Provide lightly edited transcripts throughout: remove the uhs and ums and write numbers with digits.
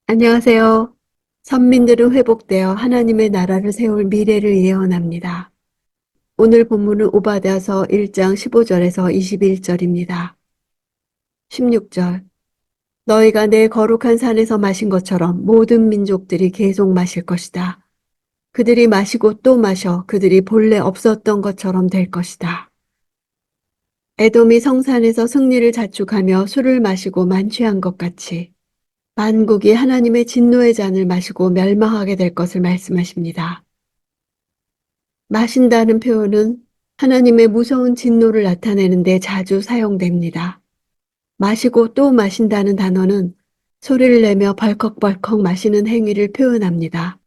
안녕하세요. 선민들은 회복되어 하나님의 나라를 세울 미래를 예언합니다. 오늘 본문은 오바댜서 1장 15절에서 21절입니다. 16절. 너희가 내 거룩한 산에서 마신 것처럼 모든 민족들이 계속 마실 것이다. 그들이 마시고 또 마셔 그들이 본래 없었던 것처럼 될 것이다. 에돔이 성산에서 승리를 자축하며 술을 마시고 만취한 것 같이 만국이 하나님의 진노의 잔을 마시고 멸망하게 될 것을 말씀하십니다. 마신다는 표현은 하나님의 무서운 진노를 나타내는데 자주 사용됩니다. 마시고 또 마신다는 단어는 소리를 내며 벌컥벌컥 마시는 행위를 표현합니다.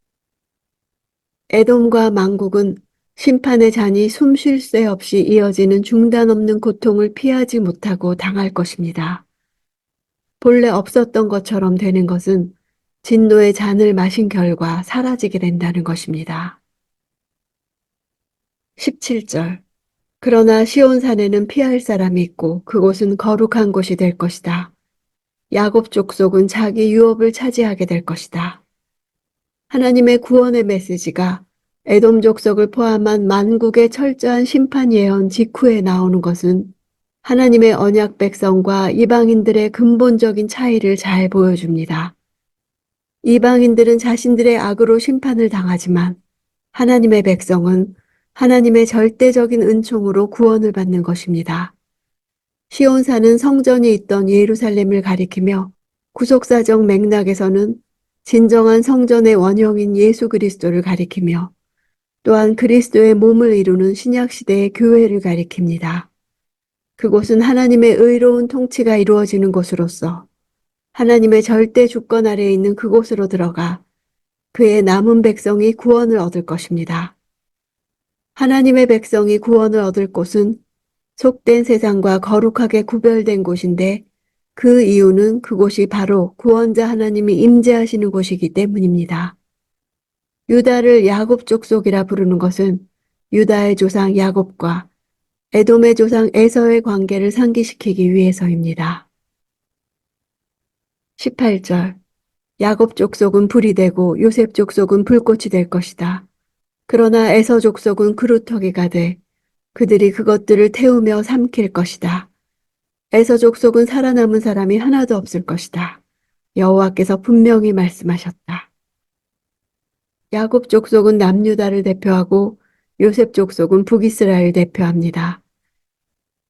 에돔과 만국은 심판의 잔이 숨 쉴 새 없이 이어지는 중단 없는 고통을 피하지 못하고 당할 것입니다. 본래 없었던 것처럼 되는 것은 진노의 잔을 마신 결과 사라지게 된다는 것입니다. 17절. 그러나 시온산에는 피할 사람이 있고 그곳은 거룩한 곳이 될 것이다. 야곱 족속은 자기 유업을 차지하게 될 것이다. 하나님의 구원의 메시지가 에돔 족속을 포함한 만국의 철저한 심판 예언 직후에 나오는 것은 하나님의 언약 백성과 이방인들의 근본적인 차이를 잘 보여줍니다. 이방인들은 자신들의 악으로 심판을 당하지만 하나님의 백성은 하나님의 절대적인 은총으로 구원을 받는 것입니다. 시온산은 성전이 있던 예루살렘을 가리키며 구속사적 맥락에서는 진정한 성전의 원형인 예수 그리스도를 가리키며 또한 그리스도의 몸을 이루는 신약시대의 교회를 가리킵니다. 그곳은 하나님의 의로운 통치가 이루어지는 곳으로서 하나님의 절대 주권 아래에 있는 그곳으로 들어가 그의 남은 백성이 구원을 얻을 것입니다. 하나님의 백성이 구원을 얻을 곳은 속된 세상과 거룩하게 구별된 곳인데 그 이유는 그곳이 바로 구원자 하나님이 임재하시는 곳이기 때문입니다. 유다를 야곱 족속이라 부르는 것은 유다의 조상 야곱과 에돔의 조상 에서의 관계를 상기시키기 위해서입니다. 18절. 야곱 족속은 불이 되고 요셉 족속은 불꽃이 될 것이다. 그러나 에서 족속은 그루터기가 돼 그들이 그것들을 태우며 삼킬 것이다. 에서 족속은 살아남은 사람이 하나도 없을 것이다. 여호와께서 분명히 말씀하셨다. 야곱 족속은 남유다를 대표하고 요셉 족속은 북이스라엘을 대표합니다.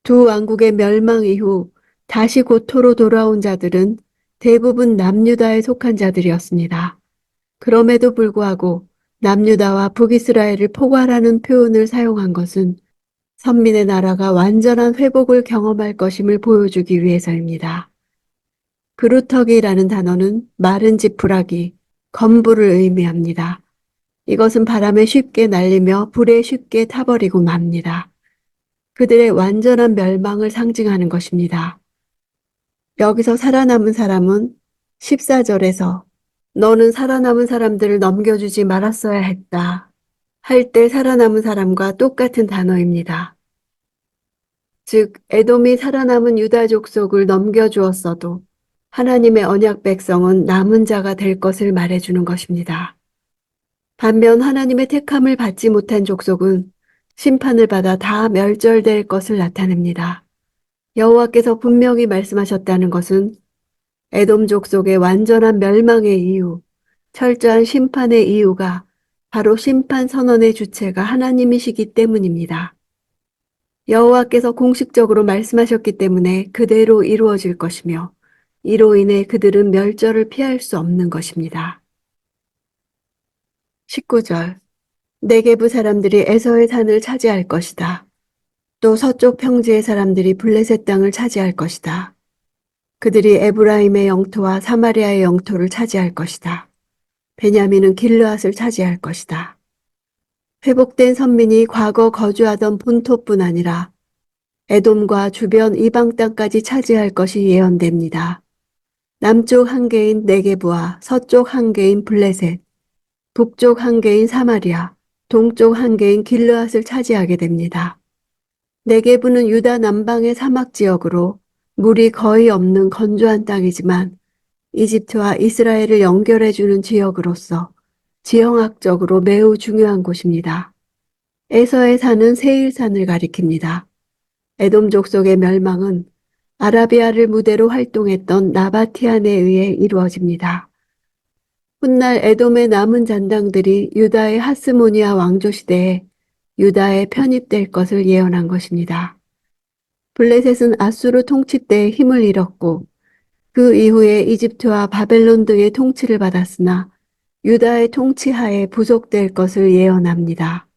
두 왕국의 멸망 이후 다시 고토로 돌아온 자들은 대부분 남유다에 속한 자들이었습니다. 그럼에도 불구하고 남유다와 북이스라엘을 포괄하는 표현을 사용한 것은 선민의 나라가 완전한 회복을 경험할 것임을 보여주기 위해서입니다. 그루터기라는 단어는 마른 지푸라기, 건부를 의미합니다. 이것은 바람에 쉽게 날리며 불에 쉽게 타버리고 맙니다. 그들의 완전한 멸망을 상징하는 것입니다. 여기서 살아남은 사람은 14절에서 너는 살아남은 사람들을 넘겨주지 말았어야 했다 할 때 살아남은 사람과 똑같은 단어입니다. 즉 에돔이 살아남은 유다 족속을 넘겨주었어도 하나님의 언약 백성은 남은 자가 될 것을 말해주는 것입니다. 반면 하나님의 택함을 받지 못한 족속은 심판을 받아 다 멸절될 것을 나타냅니다. 여호와께서 분명히 말씀하셨다는 것은 에돔 족속의 완전한 멸망의 이유, 철저한 심판의 이유가 바로 심판 선언의 주체가 하나님이시기 때문입니다. 여호와께서 공식적으로 말씀하셨기 때문에 그대로 이루어질 것이며 이로 인해 그들은 멸절을 피할 수 없는 것입니다. 19절. 네게부 사람들이 에서의 산을 차지할 것이다. 또 서쪽 평지의 사람들이 블레셋 땅을 차지할 것이다. 그들이 에브라임의 영토와 사마리아의 영토를 차지할 것이다. 베냐민은 길르앗을 차지할 것이다. 회복된 선민이 과거 거주하던 본토뿐 아니라 에돔과 주변 이방 땅까지 차지할 것이 예언됩니다. 남쪽 한계인 네게부와 서쪽 한계인 블레셋, 북쪽 한계인 사마리아, 동쪽 한계인 길르앗을 차지하게 됩니다. 네게부는 유다 남방의 사막 지역으로 물이 거의 없는 건조한 땅이지만 이집트와 이스라엘을 연결해주는 지역으로서 지형학적으로 매우 중요한 곳입니다. 에서에 사는 세일산을 가리킵니다. 에돔 족속의 멸망은 아라비아를 무대로 활동했던 나바티안에 의해 이루어집니다. 훗날 에돔의 남은 잔당들이 유다의 하스모니아 왕조 시대에 유다에 편입될 것을 예언한 것입니다. 블레셋은 아수르 통치 때 힘을 잃었고 그 이후에 이집트와 바벨론 등의 통치를 받았으나 유다의 통치하에 부속될 것을 예언합니다.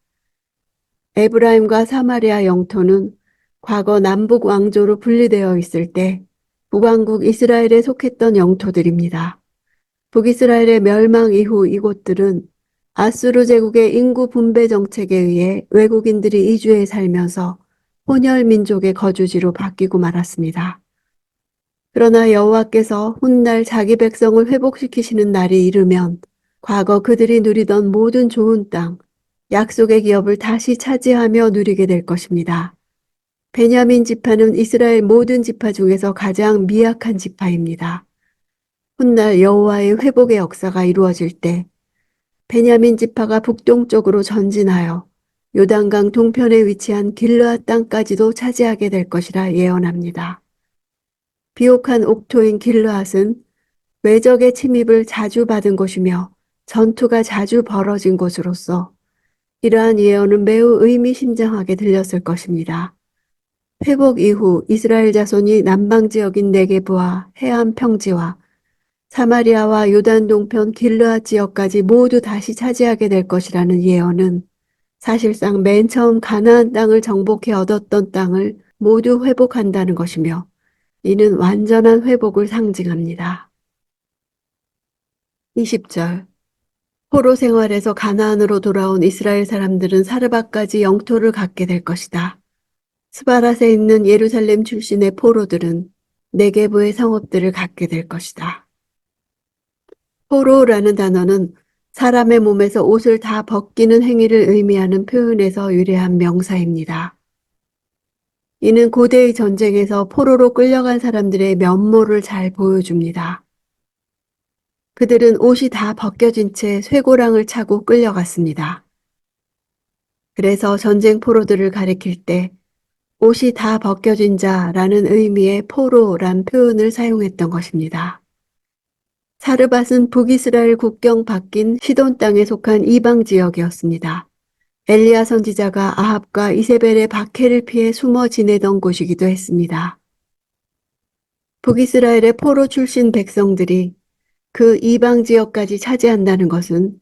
에브라임과 사마리아 영토는 과거 남북 왕조로 분리되어 있을 때 북왕국 이스라엘에 속했던 영토들입니다. 북이스라엘의 멸망 이후 이곳들은 아수르 제국의 인구 분배 정책에 의해 외국인들이 이주해 살면서 혼혈 민족의 거주지로 바뀌고 말았습니다. 그러나 여호와께서 훗날 자기 백성을 회복시키시는 날이 이르면 과거 그들이 누리던 모든 좋은 땅, 약속의 기업을 다시 차지하며 누리게 될 것입니다. 베냐민 지파는 이스라엘 모든 지파 중에서 가장 미약한 지파입니다. 훗날 여호와의 회복의 역사가 이루어질 때 베냐민 지파가 북동쪽으로 전진하여 요단강 동편에 위치한 길르앗 땅까지도 차지하게 될 것이라 예언합니다. 비옥한 옥토인 길르앗은 외적의 침입을 자주 받은 곳이며 전투가 자주 벌어진 곳으로서 이러한 예언은 매우 의미심장하게 들렸을 것입니다. 회복 이후 이스라엘 자손이 남방 지역인 네게브와 해안 평지와 사마리아와 요단 동편 길르앗 지역까지 모두 다시 차지하게 될 것이라는 예언은 사실상 맨 처음 가나안 땅을 정복해 얻었던 땅을 모두 회복한다는 것이며 이는 완전한 회복을 상징합니다. 20절 포로 생활에서 가나안으로 돌아온 이스라엘 사람들은 사르밧까지 영토를 갖게 될 것이다. 스바랏에 있는 예루살렘 출신의 포로들은 네게브의 성읍들을 갖게 될 것이다. 포로라는 단어는 사람의 몸에서 옷을 다 벗기는 행위를 의미하는 표현에서 유래한 명사입니다. 이는 고대의 전쟁에서 포로로 끌려간 사람들의 면모를 잘 보여줍니다. 그들은 옷이 다 벗겨진 채 쇠고랑을 차고 끌려갔습니다. 그래서 전쟁 포로들을 가리킬 때 옷이 다 벗겨진 자라는 의미의 포로란 표현을 사용했던 것입니다. 사르밧은 북이스라엘 국경 밖인 시돈 땅에 속한 이방 지역이었습니다. 엘리야 선지자가 아합과 이세벨의 박해를 피해 숨어 지내던 곳이기도 했습니다. 북이스라엘의 포로 출신 백성들이 그 이방 지역까지 차지한다는 것은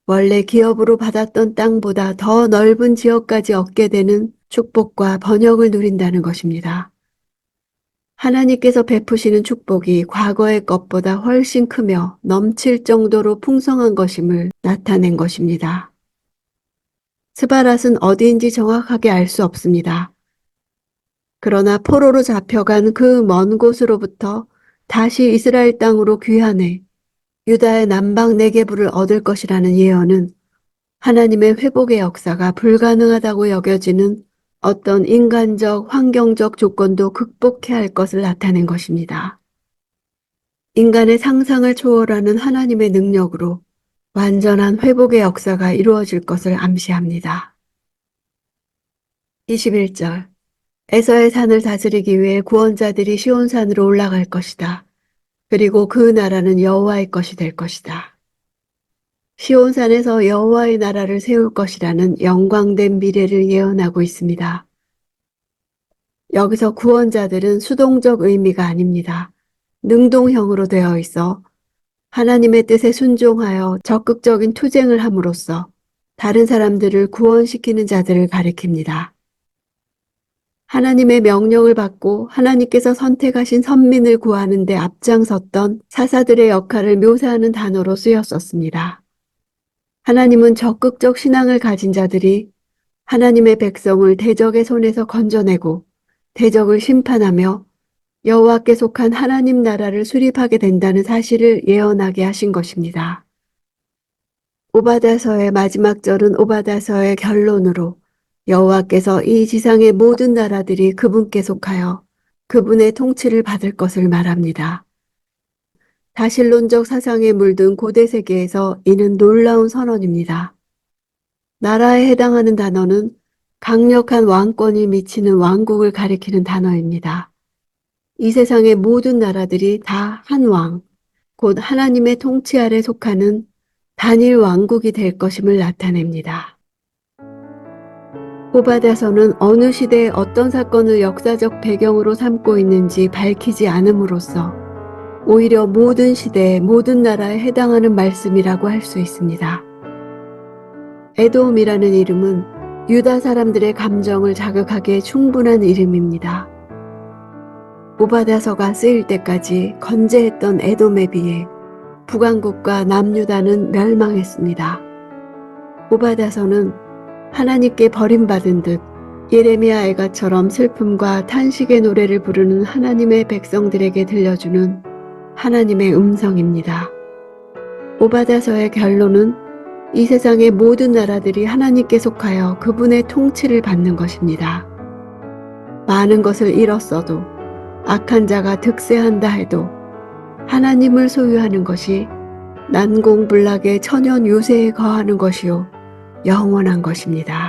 원래 기업으로 받았던 땅보다 더 넓은 지역까지 얻게 되는 축복과 번영을 누린다는 것입니다. 하나님께서 베푸시는 축복이 과거의 것보다 훨씬 크며 넘칠 정도로 풍성한 것임을 나타낸 것입니다. 스바랏은 어디인지 정확하게 알 수 없습니다. 그러나 포로로 잡혀간 그 먼 곳으로부터 다시 이스라엘 땅으로 귀환해 유다의 남방 네게브를 얻을 것이라는 예언은 하나님의 회복의 역사가 불가능하다고 여겨지는 어떤 인간적, 환경적 조건도 극복해야 할 것을 나타낸 것입니다. 인간의 상상을 초월하는 하나님의 능력으로 완전한 회복의 역사가 이루어질 것을 암시합니다. 21절 에서의 산을 다스리기 위해 구원자들이 시온산으로 올라갈 것이다. 그리고 그 나라는 여호와의 것이 될 것이다. 시온산에서 여호와의 나라를 세울 것이라는 영광된 미래를 예언하고 있습니다. 여기서 구원자들은 수동적 의미가 아닙니다. 능동형으로 되어 있어 하나님의 뜻에 순종하여 적극적인 투쟁을 함으로써 다른 사람들을 구원시키는 자들을 가리킵니다. 하나님의 명령을 받고 하나님께서 선택하신 선민을 구하는 데 앞장섰던 사사들의 역할을 묘사하는 단어로 쓰였었습니다. 하나님은 적극적 신앙을 가진 자들이 하나님의 백성을 대적의 손에서 건져내고 대적을 심판하며 여호와께 속한 하나님 나라를 수립하게 된다는 사실을 예언하게 하신 것입니다. 오바다서의 마지막 절은 오바다서의 결론으로 여호와께서 이 지상의 모든 나라들이 그분께 속하여 그분의 통치를 받을 것을 말합니다. 다신론적 사상에 물든 고대 세계에서 이는 놀라운 선언입니다. 나라에 해당하는 단어는 강력한 왕권이 미치는 왕국을 가리키는 단어입니다. 이 세상의 모든 나라들이 다 한 왕, 곧 하나님의 통치 아래 속하는 단일 왕국이 될 것임을 나타냅니다. 오바댜서는 어느 시대에 어떤 사건을 역사적 배경으로 삼고 있는지 밝히지 않음으로써 오히려 모든 시대, 모든 나라에 해당하는 말씀이라고 할 수 있습니다. 에돔이라는 이름은 유다 사람들의 감정을 자극하기에 충분한 이름입니다. 오바댜서가 쓰일 때까지 건재했던 에돔에 비해 북왕국과 남유다는 멸망했습니다. 오바댜서는 하나님께 버림받은 듯 예레미야 애가처럼 슬픔과 탄식의 노래를 부르는 하나님의 백성들에게 들려주는 하나님의 음성입니다. 오바댜서의 결론은 이 세상의 모든 나라들이 하나님께 속하여 그분의 통치를 받는 것입니다. 많은 것을 잃었어도 악한 자가 득세한다 해도 하나님을 소유하는 것이 난공불락의 천연 요새에 거하는 것이요 영원한 것입니다.